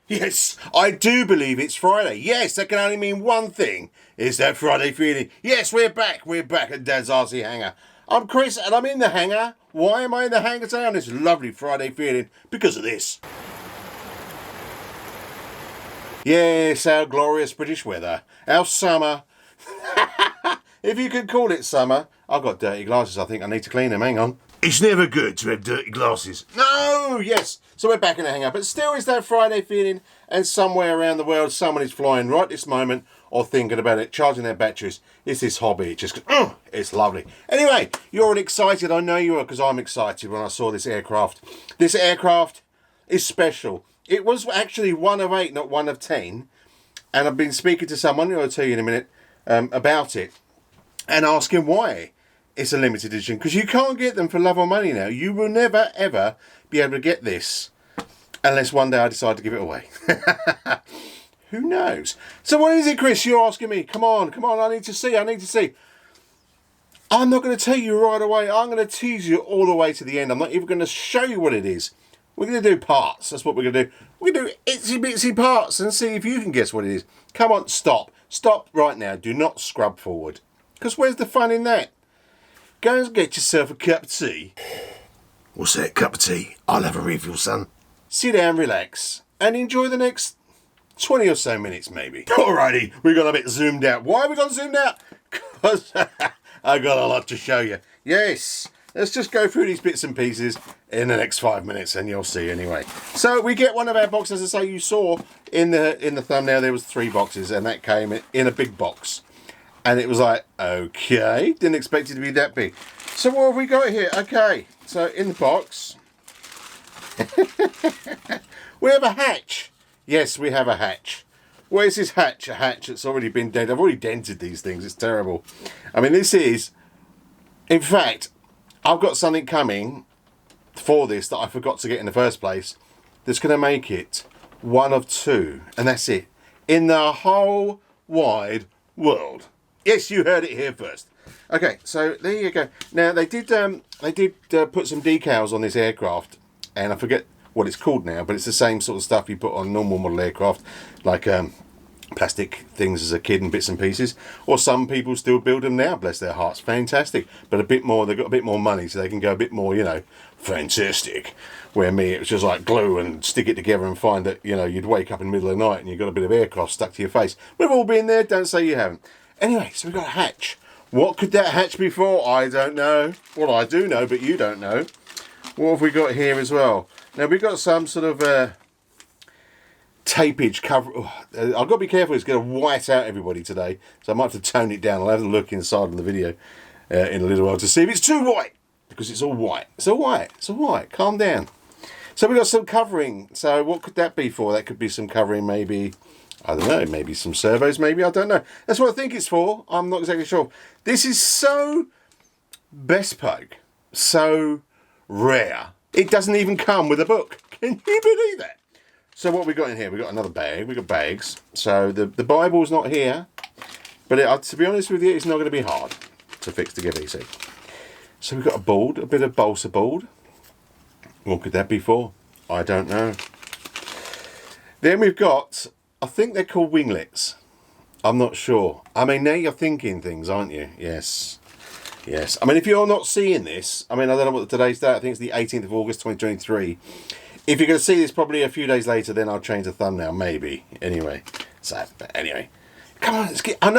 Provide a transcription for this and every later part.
Yes, I do believe it's Friday. Yes, that can only mean one thing. It's that Friday feeling. Yes, we're back. We're back at Dad's RC Hangar. I'm Chris and I'm in the hangar. Why am I in the hangar today on this lovely Friday feeling? Because of this. Yes, our glorious British weather. Our summer. If you could call it summer. I've got dirty glasses. I think I need to clean them. Hang on. It's never good to have dirty glasses. No, yes. So we're back in the hangar. But still, it's that Friday feeling. And somewhere around the world, someone is flying right this moment or thinking about it, charging their batteries. It's this hobby. It just, it's lovely. Anyway, you're all excited. I know you are, because I'm excited when I saw this aircraft. This aircraft is special. It was actually 1 of 8, not 1 of 10. And I've been speaking to someone, who I'll tell you in a minute, about it. And asking why it's a limited edition. Because you can't get them for love or money now. You will never, ever be able to get this. Unless one day I decide to give it away. Who knows? So what is it, Chris? You're asking me. Come on. I need to see. I'm not going to tell you right away. I'm going to tease you all the way to the end. I'm not even going to show you what it is. We're going to do parts. That's what we're going to do. We're going to do itsy bitsy parts and see if you can guess what it is. Come on, stop. Stop right now. Do not scrub forward. Because where's the fun in that? Go and get yourself a cup of tea. What's that, cup of tea? I'll have a refill, son. Sit down, relax, and enjoy the next 20 or so minutes, maybe. Alrighty, we got a bit zoomed out. Why have we got zoomed out? Because I got a lot to show you. Yes, let's just go through these bits and pieces in the next 5 minutes, and you'll see anyway. So we get one of our boxes. As I say, you saw in the thumbnail there was 3 boxes, and that came in a big box. And it was like, okay, didn't expect it to be that big. So what have we got here? Okay, so in the box, we have a hatch. Yes, we have a hatch. Where's this hatch? A hatch that's already been dented. I've already dented these things. It's terrible. I mean, this is, in fact, I've got something coming for this that I forgot to get in the first place that's going to make it 1 of 2. And that's it. In the whole wide world. Yes, you heard it here first. Okay, so there you go. Now they did put some decals on this aircraft, and I forget what it's called now, but it's the same sort of stuff you put on normal model aircraft, like plastic things as a kid and bits and pieces. Or some people still build them now, bless their hearts. Fantastic, but a bit more. They've got a bit more money, so they can go a bit more, fantastic. Where me, it was just like glue and stick it together and find that you'd wake up in the middle of the night and you've got a bit of aircraft stuck to your face. We've all been there. Don't say you haven't. Anyway, so we've got a hatch. What could that hatch be for? I don't know. Well, I do know, but you don't know. What have we got here as well? Now, we've got some sort of tapage cover. I've got to be careful. It's going to white out everybody today. So I might have to tone it down. I'll have a look inside of the video in a little while to see if it's too white. Because it's all white. It's all white. It's all white. Calm down. So we've got some covering. So what could that be for? That could be some covering, maybe. I don't know, maybe some servos, maybe, I don't know. That's what I think it's for. I'm not exactly sure. This is so bespoke, so rare. It doesn't even come with a book. Can you believe that? So what we got in here? We got another bag. We got bags. So the Bible's not here, but to be honest with you, it's not going to be hard to fix together, you see. So we've got a board, a bit of balsa board. What could that be for? I don't know. Then we've got, I think they're called winglets. I'm not sure. I mean, now you're thinking things, aren't you? Yes. Yes. I mean, if you're not seeing this, I mean, I don't know what today's date. I think it's the 18th of August, 2023. If you're going to see this probably a few days later, then I'll change the thumbnail, maybe. Anyway. So, but anyway. Come on, let's get, I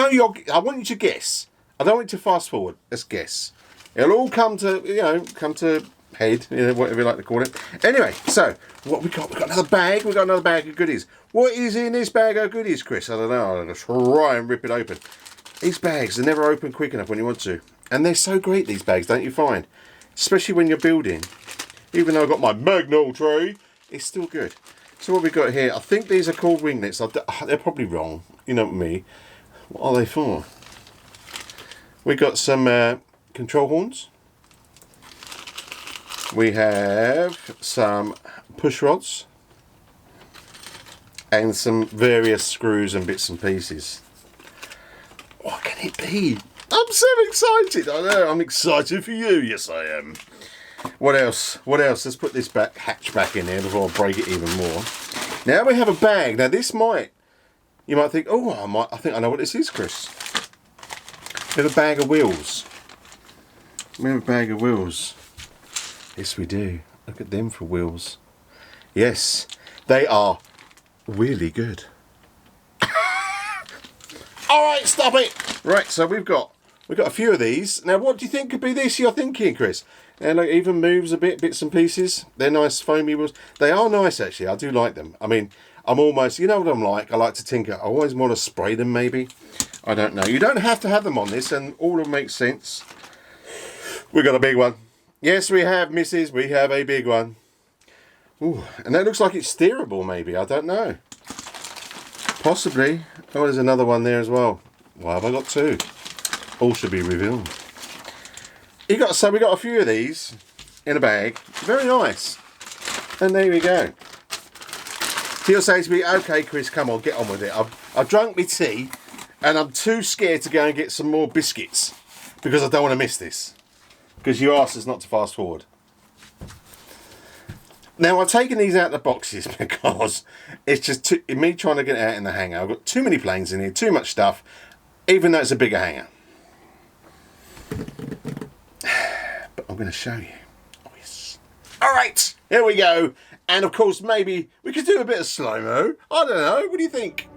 want you to guess. I don't want you to fast forward. Let's guess. It'll all come to, come to head, whatever you like to call it. Anyway, so what we got? We got another bag. We got another bag of goodies. What is in this bag of goodies, Chris? I don't know. I'm going to try and rip it open. These bags, they never open quick enough when you want to. And they're so great, these bags, don't you find? Especially when you're building. Even though I've got my Magnol tray, it's still good. So what we got here, I think these are called winglets. They're probably wrong. You know me. What are they for? We got some control horns. We have some push rods. And some various screws and bits and pieces. What can it be? I'm so excited. I know, I'm excited for you. Yes, I am. What else? What else? Let's put this hatch back in here before I break it even more. Now we have a bag. Now this might, you might think, oh, I think I know what this is, Chris. We have a bag of wheels. We have a bag of wheels. Yes, we do. Look at them for wheels. Yes, they are really good. All right, stop it. Right, so we've got a few of these. Now, what do you think could be this? You're thinking, Chris? And like even moves a bit, bits and pieces. They're nice foamy wheels. They are nice, actually. I do like them. I mean, I'm almost, you know what I'm like. I like to tinker. I always want to spray them, maybe. I don't know. You don't have to have them on this, and all of them make sense. We got a big one. Yes, we have, missus. We have a big one. Ooh, and that looks like it's steerable, maybe. I don't know. Possibly. Oh, there's another one there as well. Why have I got two? All should be revealed. So we got a few of these in a bag. Very nice. And there we go. He'll say to me, okay, Chris, come on, get on with it. I've drunk my tea and I'm too scared to go and get some more biscuits because I don't want to miss this. Because you asked us not to fast forward. Now, I've taken these out of the boxes because it's just me trying to get it out in the hangar. I've got too many planes in here, too much stuff, even though it's a bigger hangar. But I'm going to show you. Oh, yes. All right, here we go. And, of course, maybe we could do a bit of slow-mo. I don't know. What do you think?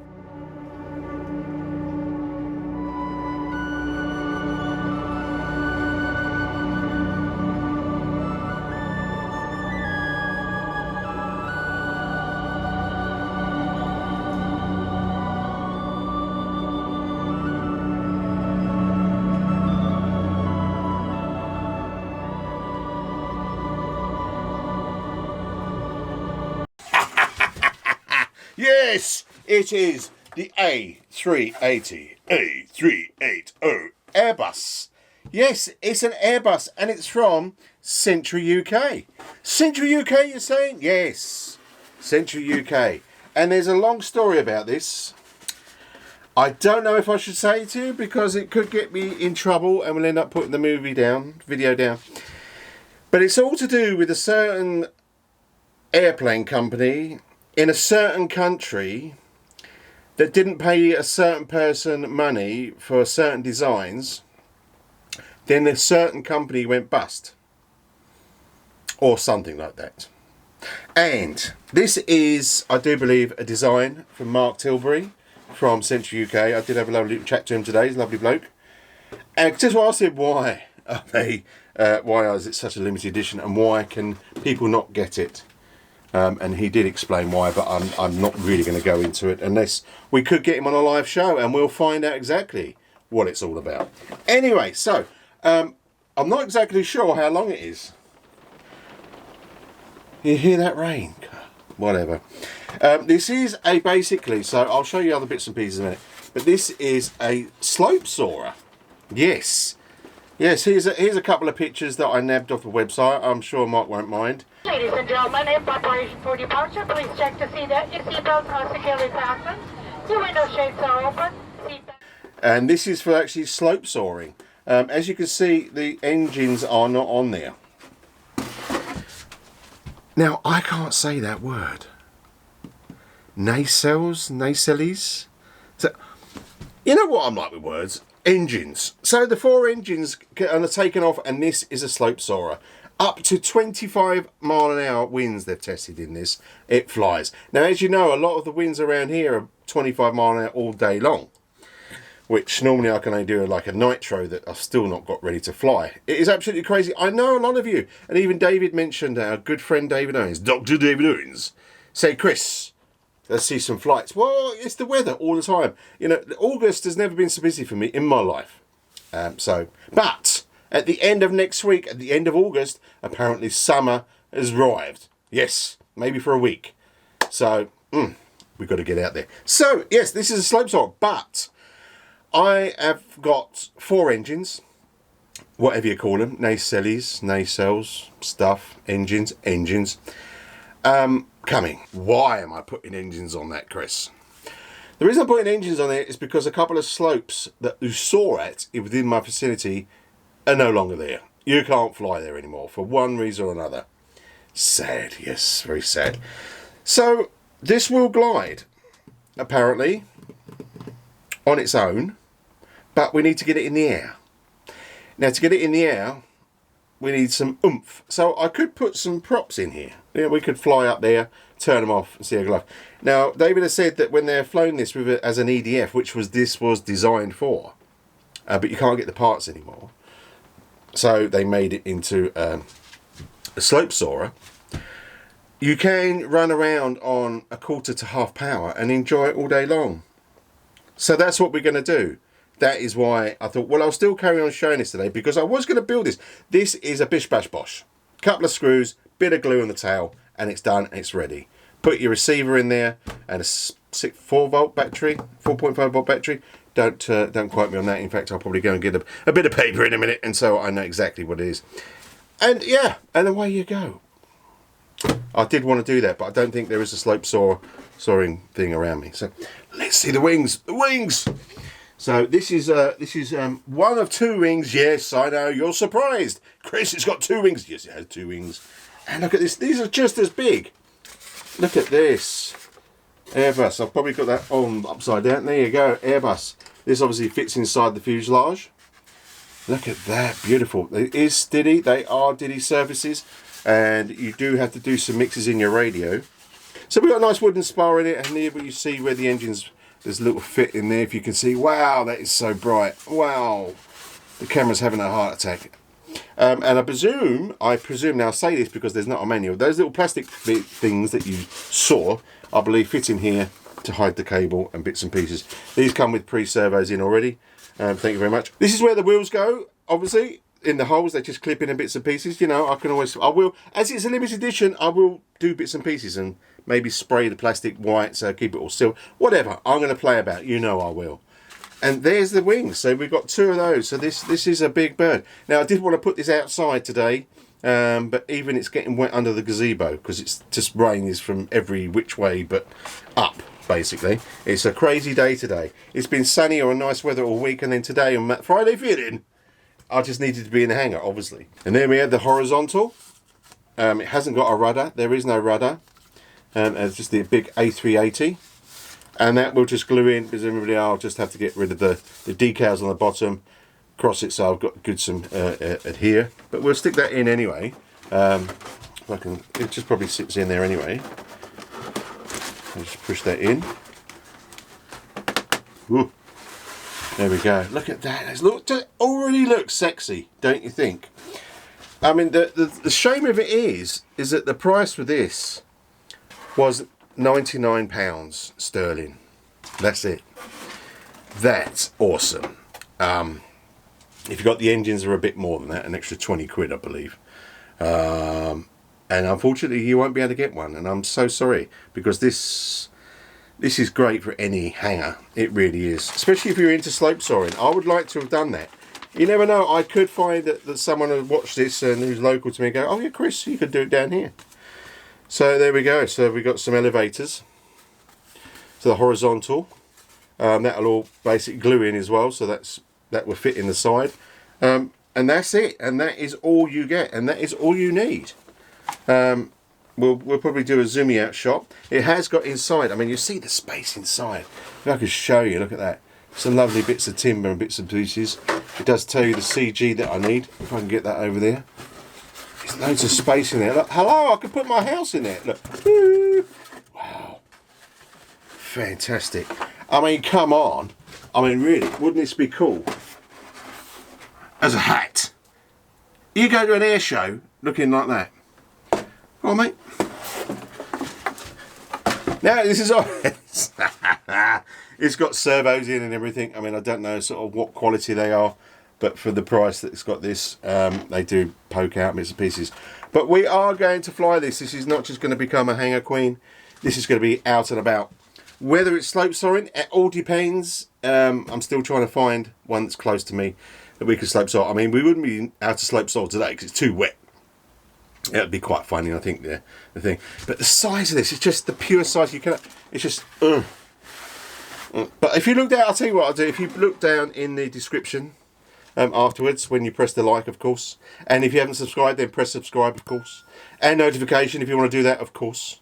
Yes, it is the A380 A380 Airbus. Yes, it's an Airbus and it's from Century UK. Century UK, you're saying? Yes, Century UK. And there's a long story about this. I don't know if I should say it to you because it could get me in trouble and we'll end up putting the video down. But it's all to do with a certain airplane company in a certain country that didn't pay a certain person money for certain designs. Then a certain company went bust. Or something like that. And this is, I do believe, a design from Mark Tilbury from Century UK. I did have a lovely chat to him today. He's a lovely bloke. And just asked him why is it such a limited edition and why can people not get it? And he did explain why, but I'm not really going to go into it unless we could get him on a live show and we'll find out exactly what it's all about. Anyway, so I'm not exactly sure how long it is. You hear that rain? Whatever. This is basically, so I'll show you other bits and pieces in a minute, but this is a slope soarer. Yes. Yes, here's a couple of pictures that I nabbed off the website. I'm sure Mark won't mind. Ladies and gentlemen, in preparation for departure, please check to see that your seatbelts are securely fastened, your window shades are open, and this is for actually slope soaring. As you can see, the engines are not on there. Now, I can't say that word. Nacelles? So, you know what I'm like with words? Engines. So the 4 engines are taken off, and this is a slope soarer. Up to 25 mile an hour winds they've tested in this. It flies. Now, as you know, a lot of the winds around here are 25 mile an hour all day long, which normally I can only do like a nitro that I've still not got ready to fly. It is absolutely crazy. I know a lot of you, and even David mentioned our good friend David Owens, Dr. David Owens, say, Chris, let's see some flights. Well, it's the weather all the time. You know, August has never been so busy for me in my life. But at the end of next week, at the end of August, apparently summer has arrived. Yes, maybe for a week. So, we've got to get out there. So, yes, this is a slope soarer, but I have got 4 engines, whatever you call them, nacelles, stuff, engines, coming. Why am I putting engines on that, Chris? The reason I'm putting engines on there is because a couple of slopes that you saw at within my vicinity are no longer there. You can't fly there anymore for one reason or another. Sad, yes, very sad. So This will glide, apparently, on its own, but we need to get it in the air. Now, to get it in the air, we need some oomph. So I could put some props in here. Yeah, we could fly up there, turn them off, and see how it goes. Now, David has said that when they're flown this with it as an EDF, which this was designed for, but you can't get the parts anymore, so they made it into a slope soarer. You can run around on a quarter to half power and enjoy it all day long. So that's what we're going to do. That is why I thought, well, I'll still carry on showing this today, because I was going to build this. This is a bish bash bosh. Couple of screws, bit of glue on the tail, and it's done and it's ready. Put your receiver in there and a 4-volt battery, 4.5 volt battery. Don't quote me on that. In fact, I'll probably go and get a bit of paper in a minute, and so I know exactly what it is. And yeah, and away you go. I did want to do that, but I don't think there is a slope soaring thing around me. So let's see the wings. The wings. So this is one of 2 wings. Yes, I know, you're surprised. Chris, it's got 2 wings. Yes, it has 2 wings. And look at this. These are just as big. Look at this. Airbus. I've probably got that on upside down. There you go. Airbus. This obviously fits inside the fuselage. Look at that. Beautiful. It is Diddy. They are Diddy surfaces. And you do have to do some mixes in your radio. So we've got a nice wooden spar in it, and here you see where the engine's, there's a little fit in there, if you can see. Wow, that is so bright. Wow, the camera's having a heart attack. And I presume now, I say this because there's not a manual, those little plastic things that you saw, I believe fit in here to hide the cable and bits and pieces. These come with pre-servos in already. Thank you very much. This is where the wheels go, obviously. In the holes, they just clip in bits and pieces. You know, I will, as it's a limited edition, I will do bits and pieces and maybe spray the plastic white so keep it all still. Whatever, I'm going to play about. You know I will. And there's the wings. So we've got 2 of those. So this is a big bird. Now I did want to put this outside today, but even it's getting wet under the gazebo because it's just rain is from every which way but up. Basically, it's a crazy day today. It's been sunny or nice weather all week, and then today on Friday feeling, I just needed to be in the hangar, obviously. And then we had the horizontal. It hasn't got a rudder. There is no rudder. It's just the big A380. And that will just glue in, because everybody, I'll just have to get rid of the decals on the bottom, cross it so I've got good some adhere. But we'll stick that in anyway. It just probably sits in there anyway. I'll just push that in. Woo. There we go. Look at that. It already looks sexy, don't you think? I mean, the shame of it is that the price for this was £99 sterling. That's it. That's awesome. If you've got the engines, are a bit more than that, an extra 20 quid, I believe. And unfortunately, you won't be able to get one. And I'm so sorry, because this is great for any hangar. It really is. Especially if you're into slope soaring. I would like to have done that. You never know. I could find that someone would watch this and who's local to me and go, oh yeah, Chris, you could do it down here. So there we go. So we've got some elevators. So the horizontal. That'll all basically glue in as well. So that will fit in the side. And that's it. And that is all you get. And that is all you need. We'll probably do a zoom out shot. It has got inside, I mean, you see the space inside. If I could show you, look at that. Some lovely bits of timber and bits and pieces. It does tell you the CG that I need, if I can get that over there. There's loads of space in there. Look, hello, I could put my house in there. Look. Woo. Wow. Fantastic. I mean, come on. I mean, really, wouldn't this be cool? As a hat. You go to an air show looking like that. Go on, mate. Now, this is all. It's got servos in and everything. I mean, I don't know sort of what quality they are, but for the price that it's got this, they do poke out bits and pieces. But we are going to fly this. This is not just going to become a hangar queen. This is going to be out and about. Whether it's slope soaring, it all depends. I'm still trying to find one that's close to me that we can slope soar. I mean, we wouldn't be out to slope soar today because it's too wet. It'd be quite funny, I think, the thing. But the size of this, it's just the pure size. You cannot. It's just. But if you look down, I'll tell you what I'll do. If you look down in the description afterwards, when you press the like, of course. And if you haven't subscribed, then press subscribe, of course. And notification if you want to do that, of course.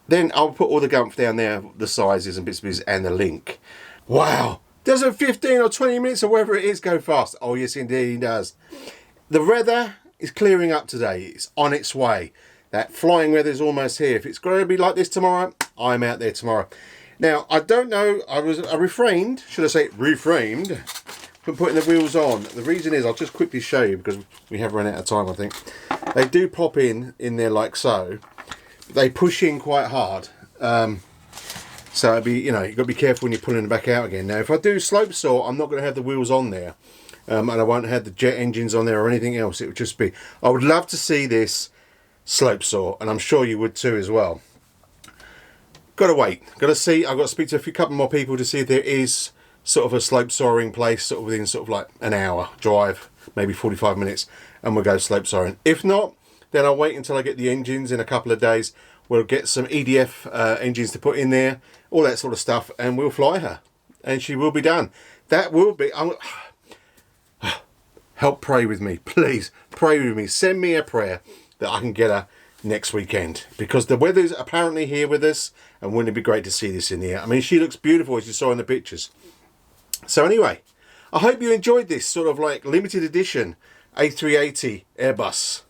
Then I'll put all the gumph down there, the sizes and bits and pieces, and the link. Wow. Doesn't 15 or 20 minutes or whatever it is go fast? Oh, yes, indeed it does. The weather is clearing up today. It's on its way. That flying weather is almost here. If it's going to be like this tomorrow, I'm out there tomorrow. Now, I don't know. I refrained, should I say reframed, from putting the wheels on. The reason is, I'll just quickly show you because we have run out of time, I think. They do pop in there like so. They push in quite hard. So it'd be, you know, you've got to be careful when you're pulling them back out again. Now, if I do slope saw, I'm not going to have the wheels on there. And I won't have the jet engines on there or anything else. It would just be, I would love to see this slope saw, and I'm sure you would too as well. Got to wait. Got to see. I've got to speak to a couple more people to see if there is sort of a slope sawing place sort of within sort of like an hour drive, maybe 45 minutes, and we'll go slope sawing. If not, then I'll wait until I get the engines in a couple of days. We'll get some EDF engines to put in there, all that sort of stuff, and we'll fly her, and she will be done. That will be. Help pray with me, please. Pray with me. Send me a prayer that I can get her next weekend, because the weather's apparently here with us, and wouldn't it be great to see this in the air? I mean, she looks beautiful, as you saw in the pictures. So anyway, I hope you enjoyed this sort of like limited edition A380 Airbus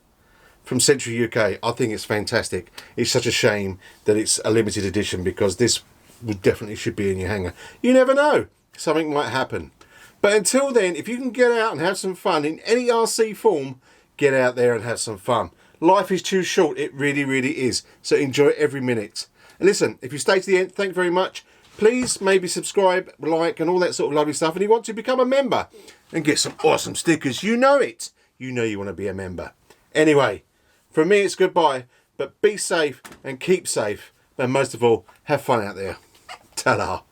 from Central UK. I think it's fantastic. It's such a shame that it's a limited edition, because this would definitely should be in your hangar. You never know, something might happen. But until then, if you can get out and have some fun in any RC form, get out there and have some fun. Life is too short, it really, really is. So enjoy every minute. And listen, if you stay to the end, thank you very much. Please maybe subscribe, like, and all that sort of lovely stuff. And you want to become a member and get some awesome stickers, you know it. You know you want to be a member. Anyway, from me it's goodbye, but be safe and keep safe. And most of all, have fun out there. Ta-da.